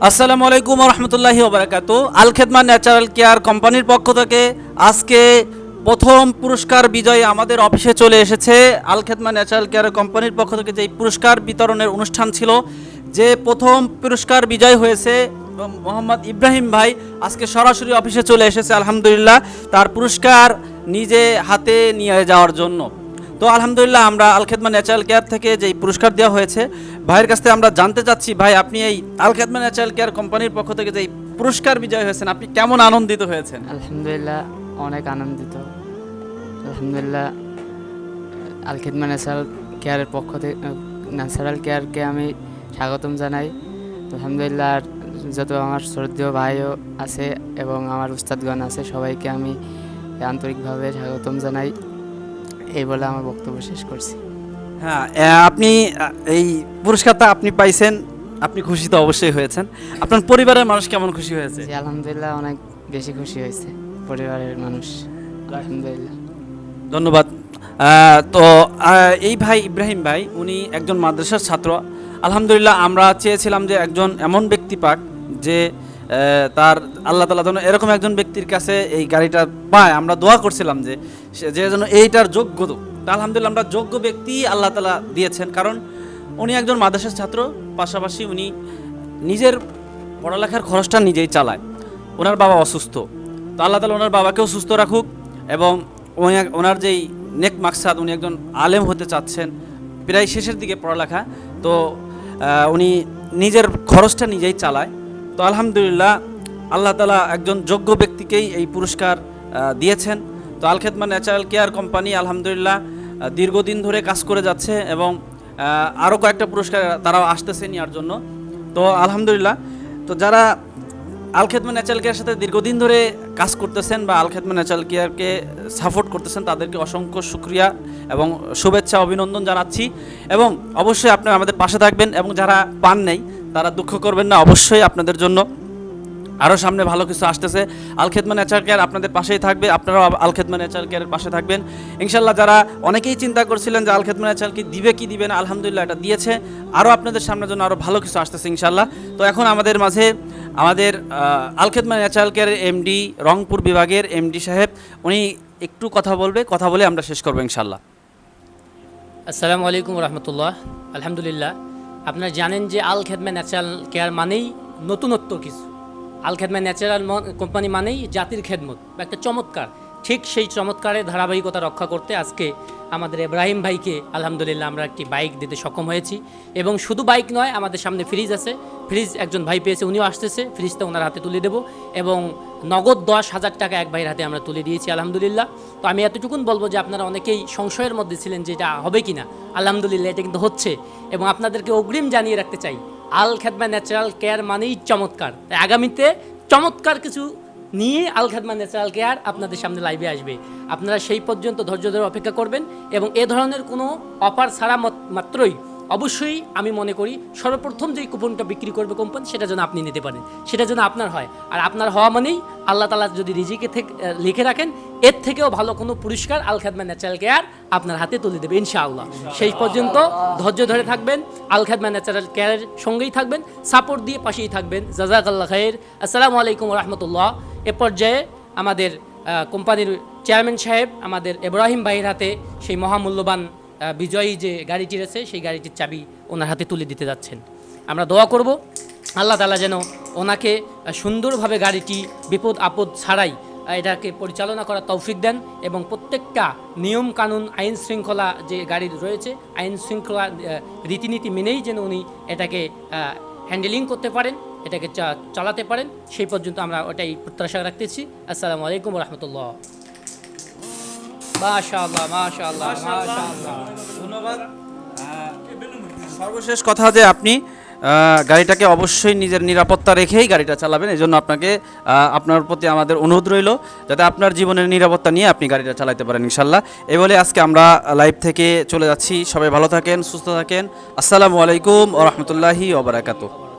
আসসালামু আলাইকুম ওয়া রাহমাতুল্লাহি ওয়া বারাকাতুহু। আল খেদমা ন্যাচারাল কেয়ার কোম্পানির পক্ষ থেকে আজকে প্রথম পুরস্কার বিজয়ী আমাদের অফিসে চলে এসেছে। আল খেদমা ন্যাচারাল কেয়ার কোম্পানির পক্ষ থেকে যে পুরস্কার বিতরণের অনুষ্ঠান ছিল, যে প্রথম পুরস্কার বিজয় হয়েছে মোহাম্মদ ইব্রাহিম ভাই, আজকে সরাসরি অফিসে চলে এসেছে আলহামদুলিল্লাহ তার পুরস্কার নিজে হাতে নিয়ে যাওয়ার জন্য। তো আলহামদুলিল্লাহ আমরা আল খেদমা ন্যাচারাল কেয়ার থেকে যেই পুরস্কার দেওয়া হয়েছে ভাইয়ের কাছ থেকে আমরা জানতে চাচ্ছি, ভাই আপনি এই আল খেদমা ন্যাচারাল কেয়ার কোম্পানির পক্ষ থেকে যেই পুরস্কার বিজয় হয়েছেন আপনি কেমন আনন্দিত হয়েছেন? আলহামদুলিল্লাহ অনেক আনন্দিত। আলহামদুলিল্লাহ আল খেদমা ন্যাচারাল কেয়ারের পক্ষ থেকে ন্যাচারাল কেয়ারকে আমি স্বাগতম জানাই। আলহামদুলিল্লাহ আর যত আমার শ্রদ্ধেয় ভাইও আছে এবং আমার উস্তাদগণ আছে সবাইকে আমি আন্তরিকভাবে স্বাগতম জানাই। এই বলে আমার বক্তব্য শেষ করছি। হ্যাঁ, আপনি এই পুরস্কারটা আপনি পাইছেন, আপনি খুশি তো অবশ্যই হয়েছেন। আপনার পরিবারের মানুষ কেমন খুশি হয়েছে? জি আলহামদুলিল্লাহ অনেক বেশি খুশি হয়েছে পরিবারের মানুষ, আলহামদুলিল্লাহ। ধন্যবাদ। তো এই ভাই ইব্রাহিম ভাই উনি একজন মাদ্রাসার ছাত্র। আলহামদুলিল্লাহ আমরা চেয়েছিলাম যে একজন এমন ব্যক্তি পাক যে তার আল্লাহ তাআলা যেন এরকম একজন ব্যক্তির কাছে এই গাড়িটা পায়। আমরা দোয়া করছিলাম যে যে যেন এইটার যোগ্য। তা আলহামদুলিল্লাহ আমরা যোগ্য ব্যক্তি আল্লাহ তাআলা দিয়েছেন, কারণ উনি একজন মাদ্রাসার ছাত্র, পাশাপাশি উনি নিজের পড়ালেখার খরচটা নিজেই চালায়। ওনার বাবা অসুস্থ, তো আল্লাহ তাআলা ওনার বাবাকেও সুস্থ রাখুক এবং ওনার যেই নেক মাকসাদ, উনি একজন আলেম হতে চাচ্ছেন, প্রায় শেষের দিকে পড়ালেখা, তো উনি নিজের খরচটা নিজেই চালায়। তো আলহামদুলিল্লাহ আল্লাহ তাআলা একজন যোগ্য ব্যক্তিকেই এই পুরস্কার দিয়েছেন। তো আল খেদমা ন্যাচারাল কেয়ার কোম্পানি আলহামদুলিল্লাহ দীর্ঘদিন ধরে কাজ করে যাচ্ছে এবং আরও কয়েকটা পুরস্কার তারাও আসতেছে নেওয়ার জন্য। তো আলহামদুলিল্লাহ, তো যারা আল খেদমা ন্যাচারাল কেয়ারের সাথে দীর্ঘদিন ধরে কাজ করতেছেন বা আল খেদমা ন্যাচারাল কেয়ারকে সাপোর্ট করতেছেন তাদেরকে অসংখ্য শুকরিয়া এবং শুভেচ্ছা অভিনন্দন জানাচ্ছি। এবং অবশ্যই আপনারা আমাদের পাশে থাকবেন এবং যারা পান নেই তারা দুঃখ করবেন না, অবশ্যই আপনাদের জন্য আরও সামনে ভালো কিছু আসতেছে। আল খেদমা ন্যাচারাল কেয়ার আপনাদের পাশেই থাকবে, আপনারাও আল খেদমা ন্যাচারাল কেয়ারের পাশে থাকবেন ইনশাল্লাহ। যারা অনেকেই চিন্তা করছিলেন যে আল খেদমা ন্যাচারাল কি দিবে কি দিবে না, আলহামদুলিল্লাহ এটা দিয়েছে। আরও আপনাদের সামনের জন্য আরও ভালো কিছু আসতেছে ইনশাল্লাহ। তো এখন আমাদের মাঝে আমাদের আল খেদমা ন্যাচারাল কেয়ারের এমডি, রংপুর বিভাগের এমডি সাহেব, উনি একটু কথা বলবে, কথা বলে আমরা শেষ করবো ইনশাল্লাহ। আসসালামু আলাইকুম রহমতুল্লাহ। আলহামদুলিল্লাহ আপনারা জানেন যে আল খেদমা ন্যাচারাল কেয়ার মানেই নতুনত্ব কিছু। আল খেদমা ন্যাচারাল কোম্পানি মানেই জাতির খেদমত বা একটা চমৎকার। ঠিক সেই চমৎকারের ধারাবাহিকতা রক্ষা করতে আজকে আমাদের ইব্রাহিম ভাইকে আলহামদুলিল্লাহ আমরা একটি বাইক দিতে সক্ষম হয়েছি। এবং শুধু বাইক নয়, আমাদের সামনে ফ্রিজ আছে, ফ্রিজ একজন ভাই পেয়েছে, উনিও আসতেছে, ফ্রিজটা ওনার হাতে তুলে দেবো এবং নগদ 10,000 টাকা এক ভাইয়ের হাতে আমরা তুলে দিয়েছি আলহামদুলিল্লাহ। তো আমি এতটুকুন বলবো যে আপনারা অনেকেই সংশয়ের মধ্যে ছিলেন যে এটা হবে কি না, আলহামদুলিল্লাহ এটা কিন্তু হচ্ছে। এবং আপনাদেরকে অগ্রিম জানিয়ে রাখতে চাই আল খেদমা ন্যাচারাল কেয়ার মানেই চমৎকার। তাই আগামীতে চমৎকার কিছু নিয়ে আল খেদমা ন্যাচারাল কেয়ার আপনাদের সামনে লাইভে আসবে। আপনারা সেই পর্যন্ত ধৈর্য ধরে অপেক্ষা করবেন এবং এ ধরনের কোনো অফার ছাড়া মাত্রই অবশ্যই আমি মনে করি সর্বপ্রথম যেই কুপনটা বিক্রি করবে কোম্পানি সেটা যেন আপনি নিতে পারেন, সেটা যেন আপনার হয়। আর আপনার হওয়া মানেই আল্লাহ তাআলা যদি রিজিকে লিখে রাখেন এর থেকেও ভালো কোনো পুরস্কার আল খেদমা ন্যাচারাল কেয়ার আপনার হাতে তুলে দেবে ইনশাআল্লাহ। সেই পর্যন্ত ধৈর্য ধরে থাকবেন, আল খেদমা ন্যাচারাল কেয়ারের সঙ্গেই থাকবেন, সাপোর্ট দিয়ে পাশেই থাকবেন। জাযাকাল্লাহ খাইর। আসসালামু আলাইকুম রহমতুল্লাহ। এ পর্যায়ে আমাদের কোম্পানির চেয়ারম্যান সাহেব আমাদের ইব্রাহিম ভাইয়ের হাতে সেই মহামূল্যবান বিজয়ী যে গাড়িটি রয়েছে সেই গাড়িটির চাবি ওনার হাতে তুলে দিতে যাচ্ছেন। আমরা দোয়া করব আল্লাহ তাআলা যেন ওনাকে সুন্দরভাবে গাড়িটি বিপদ আপদ ছাড়াই এটাকে পরিচালনা করার তৌফিক দেন এবং প্রত্যেকটা নিয়ম কানুন আইন শৃঙ্খলা যে গাড়ির রয়েছে আইন শৃঙ্খলা রীতিনীতি মেনেই যেন উনি এটাকে হ্যান্ডেলিং করতে পারেন, এটাকে চালাতে পারেন, সেই পর্যন্ত আমরা ওটাই প্রত্যাশা রাখতেছি। আসসালামু আলাইকুম রহমতুল্লাহ। মাশাআল্লাহ মাশাআল্লাহ মাশাআল্লাহ। ধন্যবাদ। সর্বশেষ কথা যে আপনি গাড়িটাকে অবশ্যই নিজের নিরাপত্তা রেখেই গাড়িটা চালাবেন, এই জন্য আপনাকে আপনার প্রতি আমাদের অনুরোধ রইল যাতে আপনার জীবনের নিরাপত্তা নিয়ে আপনি গাড়িটা চালাতে পারেন ইনশাল্লাহ। এই বলে আজকে আমরা লাইভ থেকে চলে যাচ্ছি। সবাই ভালো থাকেন, সুস্থ থাকেন। আসসালামু আলাইকুম ওয়া রাহমাতুল্লাহি ওয়া বারাকাতুহু।